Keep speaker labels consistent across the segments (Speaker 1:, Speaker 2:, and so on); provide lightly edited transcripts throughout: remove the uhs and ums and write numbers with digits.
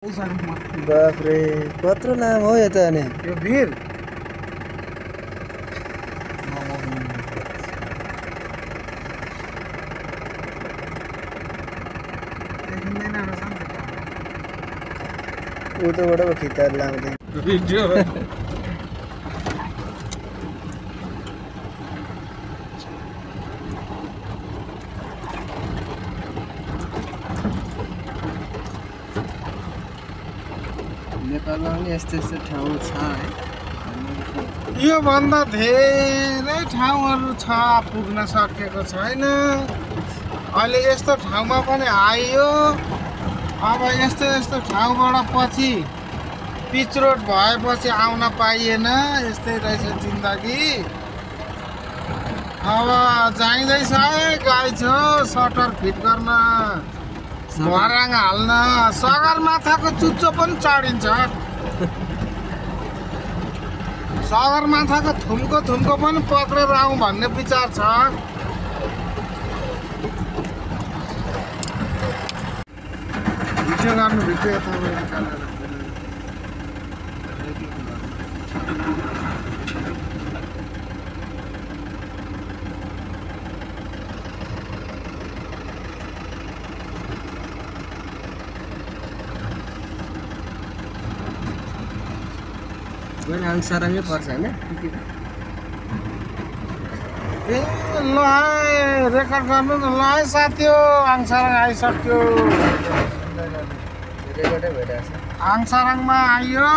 Speaker 1: बाफ रे कत्रो लामो हो यता अनि
Speaker 2: यो भिर
Speaker 1: उतोबाट पो खितार लाउँदै
Speaker 2: भिडियो
Speaker 1: नेपालमा पनि यस्तो यस्तो ठाउँ छ है
Speaker 2: यो भन्दा धेरै ठाउँहरू छ पुग्न सकेको छैन अहिले यस्तो ठाउँमा पनि आइयो अब यस्तो यस्तो ठाउँबाट पछि पिच रोड भएपछि आउन पाइएन यस्तै रहेछ जिन्दगी अब जाइँदैछ है गाई छ सटर फिट गर्न भराङ हाल्न सगरमाथाको चुच्चो पनि चढिन्छ सगरमाथाको थुम्को पनि पक्रेर आउँ भन्ने विचार छ भिडियो गर्नु भिडियो यता
Speaker 1: आङसाराङै पर्छ होइन
Speaker 2: ए ल रेकर्ड गर्नु न ल है साथी हो आङसाराङ आइसक्यो
Speaker 1: रेकर्डै भइरहेछ
Speaker 2: आङसाराङमा आइयो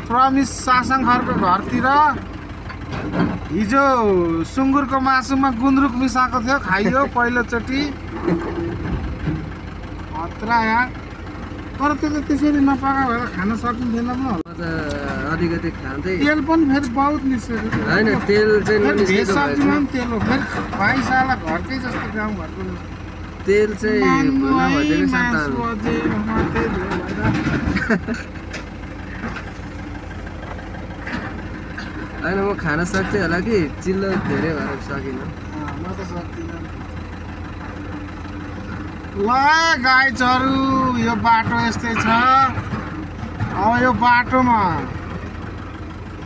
Speaker 2: प्रमिस सासङ खरको घरतिर हिजो सुँगुरको मासुमा गुन्द्रुक मिसाएको थियो खाइयो पहिलोचोटि खतरा यार तर त्यो त त्यसरी नपका भएर खान सकिन्थेन पो
Speaker 1: अलिकति खाँदै
Speaker 2: तेल पनि फेरि बहुत निस्क्यो
Speaker 1: होइन तेल चाहिँ
Speaker 2: भेज सब्जीमा पनि तेल हो फेरि खुवाइसाला घरकै जस्तो गाउँघरको
Speaker 1: तेल चाहिँ नभइदिएको सन्तान होइन म खान सक्थेँ होला कि चिल्लो धेरै भएर सकिनँ
Speaker 2: म त सक्दिनँ ल गाई चरु यो बाटो यस्तै छ अब यो बाटोमा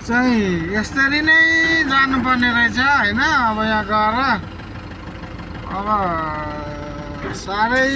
Speaker 2: चाहिँ यसरी नै जानुपर्ने रहेछ होइन अब यहाँ गएर अब साह्रै